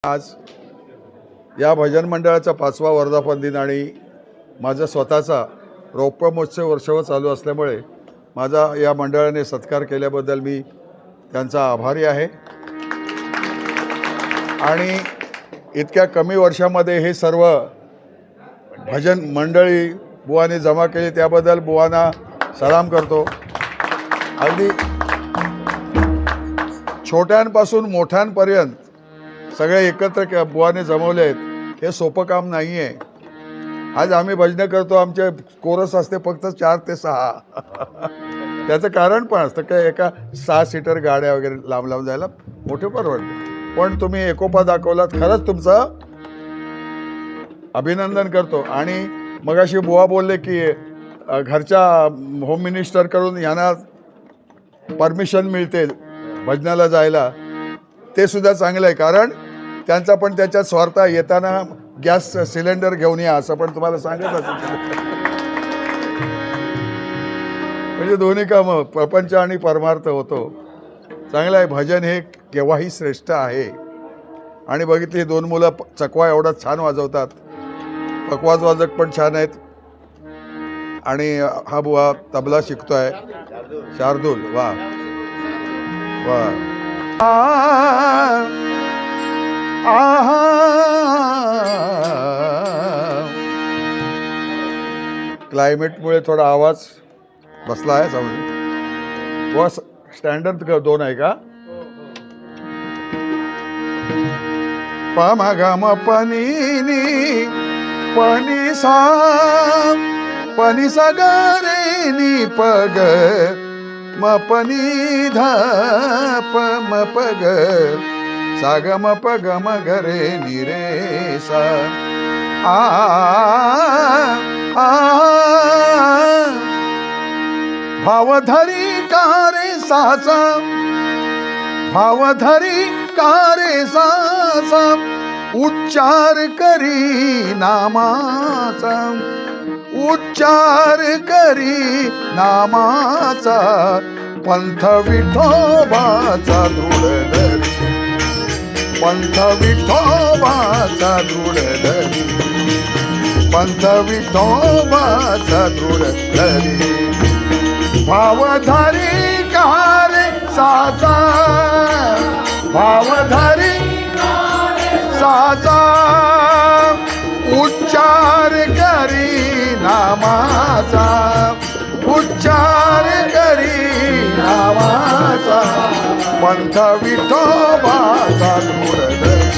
आज या भजन मंडळाचा 5वा वर्धापन दिन आणि माझा स्वतःचा रौप्य महोत्सव वर्षभर चालू असल्यामुळे माझा या मंडळाने सत्कार केल्याबद्दल मी त्यांचा आभारी आहे। आणि इतक्या कमी वर्षामध्ये हे सर्व भजन मंडळी बुवाने जमा केली त्याबद्दल बुवांना सलाम करतो। अगदी छोट्यांपासून मोठ्यांपर्यंत सगळे एकत्र बुवाने जमवले आहेत। हे सोपं काम नाही आहे। आज आम्ही भजनं करतो, आमचे कोरस असते फक्त 4 ते 6 त्याचं कारण पण असतं काय, एका 6 सीटर गाड्या वगैरे लांब लांब जायला मोठे परवडते। पण तुम्ही एकोपा दाखवलात, खरंच तुमचं अभिनंदन करतो। आणि मगाशी बुवा बोलले की घरच्या होम मिनिस्टरकडून यांना परमिशन मिळते भजनाला जायला, ते सुद्धा चांगलं आहे। कारण त्यांचा पण त्याच्यात स्वार्थ, येताना गॅस सिलेंडर घेऊन या असं पण तुम्हाला सांगत असेल। म्हणजे दोन्ही कामं, प्रपंच आणि परमार्थ होतो। चांगलं आहे, भजन हे केव्हाही श्रेष्ठ आहे। आणि बघितली 2 मुलं चकवा एवढा छान वाजवतात, पकवाज वाजक पण छान आहेत। आणि हा बुवा तबला शिकतोय, शार्दूल, वा वा। क्लायमेटमुळे थोडा आवाज बसला आहे समज। व स्टँडर्ड 2 आहे का? प म ग म प नी नी प नी सा ग रे नी प ग म प नी ध प म प ग सा ग म प ग म ग रे नी रे सा। आ आ भावधरी कारे साचा, भावधरी कारे साचा उच्चार करी नामाचा, उच्चार करी नामाचा पंथ विठोबाचा दृढ धरी, पंथ विठोबाचा दृढ धरी, पंथ विठोबाचा दृढ धरी। भावधरी कारे साचा, भावधरी साचा उच्चार करी नामाचा, उच्चार करी नामाचा पंथ विठोबाचा दृढ धरी।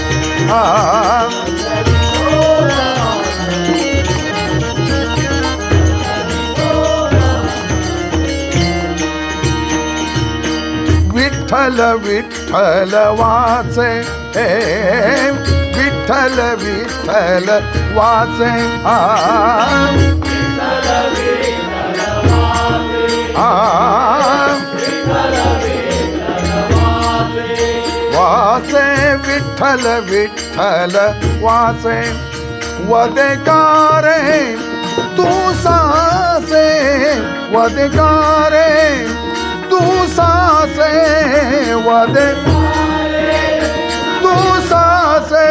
विठ्ठल विठ्ठल वाचे, हे विठ्ठल विठ्ठल वाचे, वाचे विठ्ठल विठ्ठल वाचे वदेकारे तू सासे, वदेकारे तू सासे, वदे तू सासे,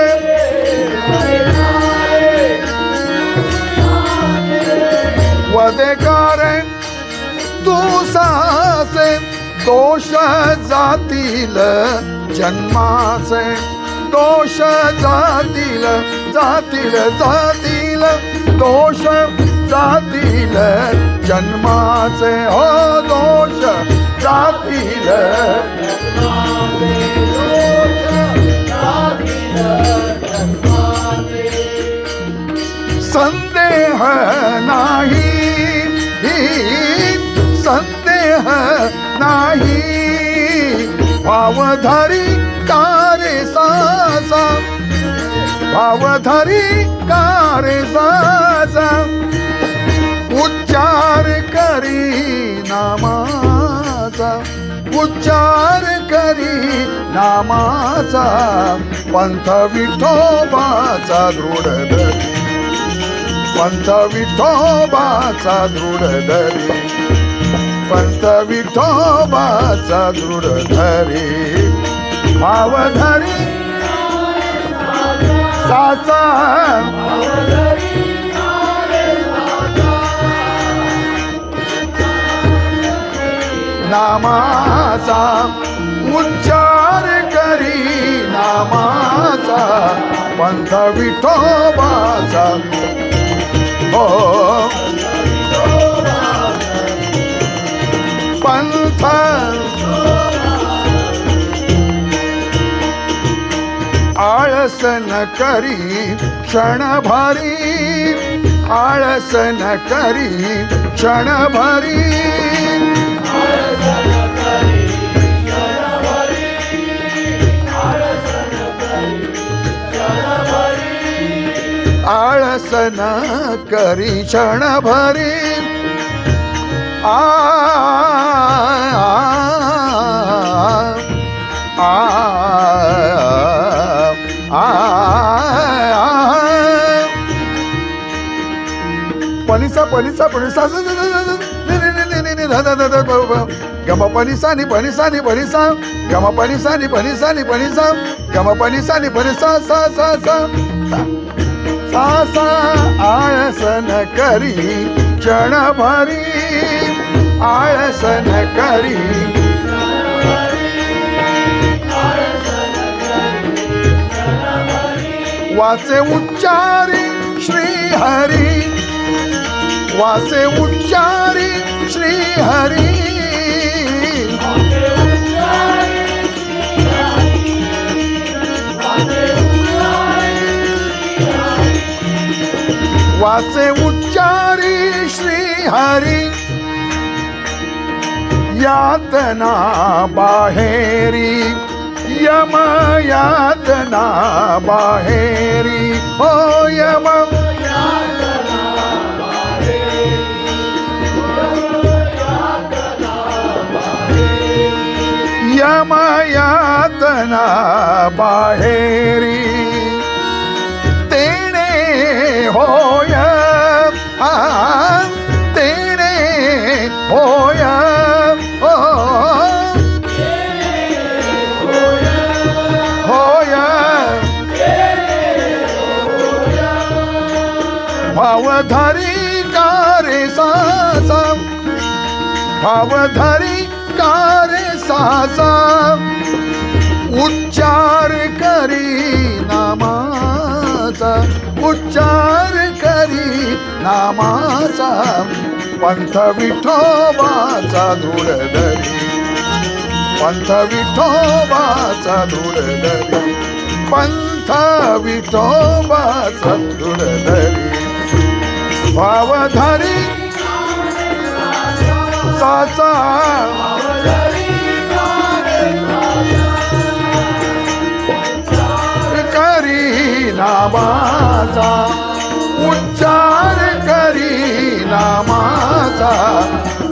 वदेकारे तू सासे दोष जातील जन्माचे, दोष जातील जातील जातील दोष जातील जन्माचे, हो दोष जातील संदेह नाही, संदेह नाही भावधरी कारे साचा, भावधरी कारे साचा उच्चार करी नामाचा, उच्चार करी नामाचा पंथ विठोबाचा दृढ धरी, पंथ विठोबाचा दृढ धरी, पंथ विठोबाचा दृढ धरी। भावधरी साचा नामाचा उच्चार करी नामाचा पंथ विठोबाचा हो पंथ आळस न करी क्षणभरी आळस न करी क्षणभरी आळस न करी क्षणभरी आ पनिसा पनिसा पनिसा गम पनिसा नि पनिसा नि पनिसा गम पनिसा नि पनिसा नि पनिसा गम पनिसा नि पनिसा सा सा सा सा सा आळस न करी क्षणभरी आळस न करी वाचे उच्चारी श्री हरी वाचे उच्चारी श्री हरी वाचे उच्चारी श्री हरी यातना बाहेरी यम यातना बाहेरी हो यम यम यातना बाहेरी तेणे होय तेणे होय भावधारी कारे सासा भावधारी कारे सासा उच्चार करी नामाचा उच्चार करी नामाचा पंथ विठोबाचा धूळ धरी पंथ विठोबाचा धूळ धरी पंथ विठोबाचा धूळ धरी भावधारी साचा करी नामाचा उच्चार करी नामाचा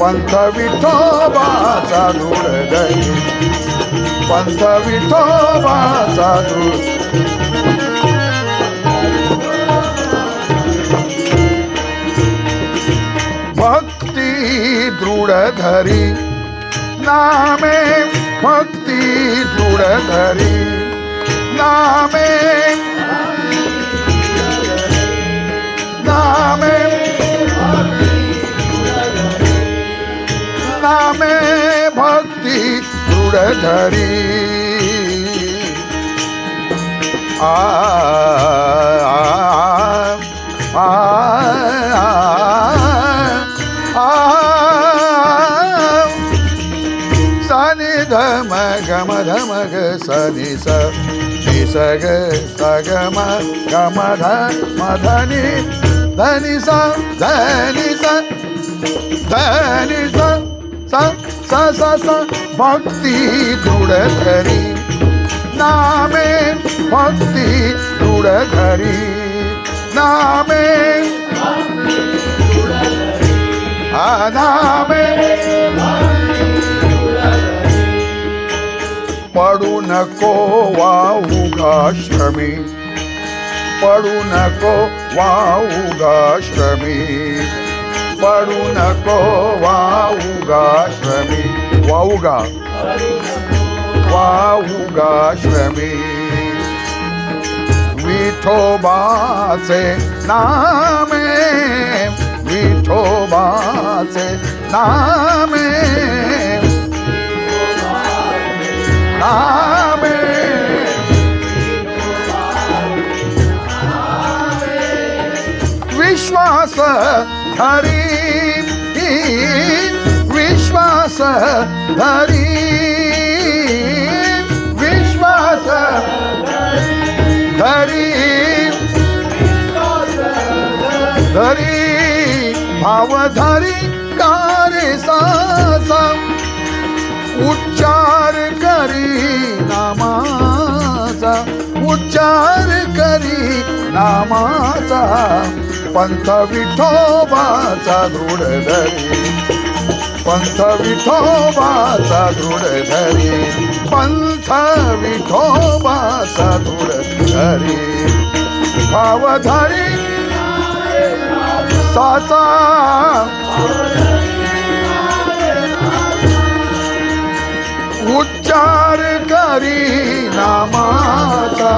पंथ विठोबाचा धूळ धरी पंथ विठोबाचा धूळ भक्ती दृढ धरी नामे भक्ती दृढ धरी नामे नामे नामे भक्ती दृढ धरी आ धम गम धम ग सनि स नि स ग स ग म गम ध म धनि धनि स धनि स धनि स स स स स भक्ति दृढ धरी नामे भक्ति दृढ धरी नामे नामे पडू नको वाऊगाश्रमी पडू नको वाऊगाश्रमी पडू नको वाऊगाश्रमी वाऊगा वाऊगाश्रमी विठोबाचा विठोबाचे नामे, विठोबाचे नामे, नामे, विश्वास धरी, विश्वास धरी, विश्वास धरी, धरी, भाव धरी कारे साचा, उच्चार करी नामाचा, उच्चार करी नामाचा, पंथ विठोबाचा दृढ धरी, पंथ विठोबाचा दृढ धरी, पंथ विठोबाचा दृढ धरी, भाव धरी साचा, उच्चार करी नामाचा,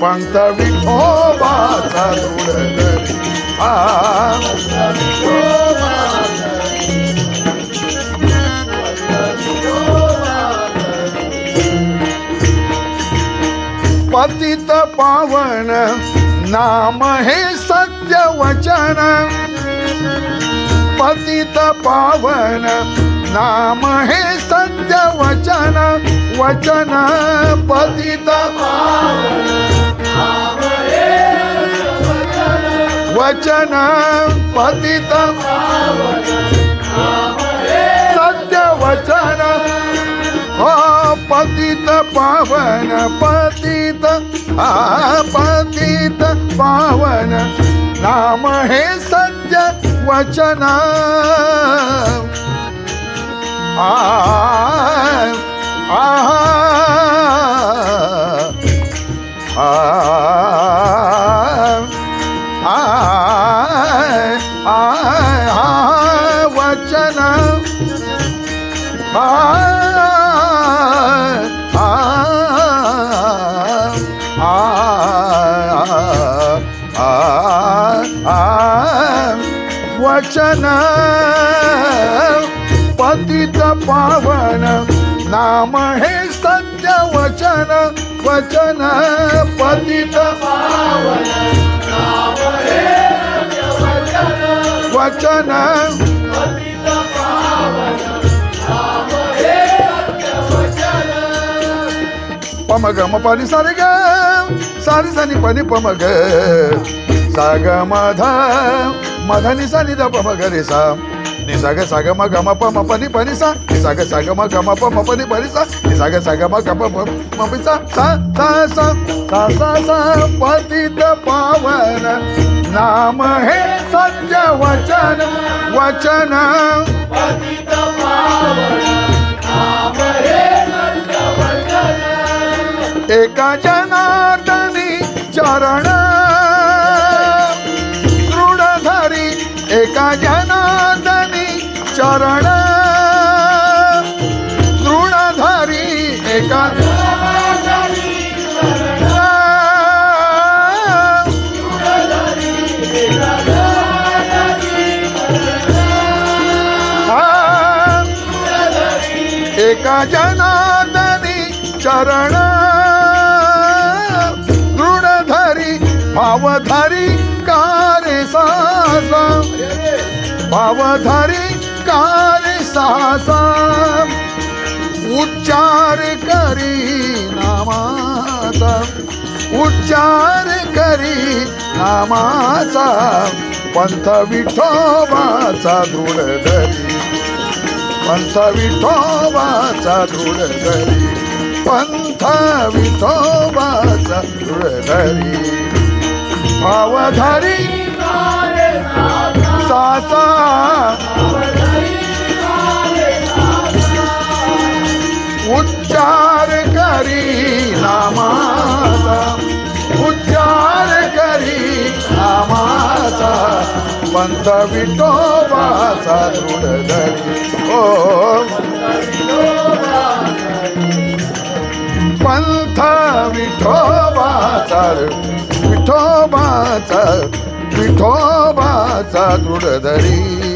पंथ विठोबाचा दृढ धरी, पतित पावन नाम हे सत्य वचन, पतित पावन नाम हे सत्य वचन, वचन पतित पावन नाम हे वचन, पतित पावन नाम हे सत्य वचन, हो पतित पावन, पतित पतित पावन नाम हे सत्य वचन, आ आ वचन, वचन पतित पावन नाम हे सत्य वचन, वचन पतित पावन नाम हे वचन, वचन पतित पावन नाम हे वचन, पम ग म पनि सा रे ग, सा रे सा नि पनि पम ग, सा ग म ध म ध नि सा नि ध प म ग रे सा, नि सा ग म ग म प म प नि प नि सा, नि सा ग म ग म प म प नि प नि सा, नि सा ग म ग म प म प सा, सा सा सा सा सा सा पतित पावन नाम हे सत्य वचन, वचन पतित पावन नाम हे सत्य वचन, एका जनार्दनी चरण दृढ धरी, एका जनार्दनी चरण दृढ धरी, एका जनार्दनी एका जनार्दनी चरण दृढ धरी, भाव धरी कारे सासा, भाव धरी कारे सासा, उच्चार करी नामाचा, उच्चार करी नामाचा, पंथ विठोबाचा दृढ धरी, पंथ विठोबाचा दृढ धरी, पंथ विठोबाचा दृढ धरी, भाव धरी साचा, उच्चार करी नामाचा, उच्चार करी नामाचा, पंथ विठोबाचा दृढ धरी, ओ विठ्ठा विठोबाचा विठोबाचा विठोबाचा दृढ धरी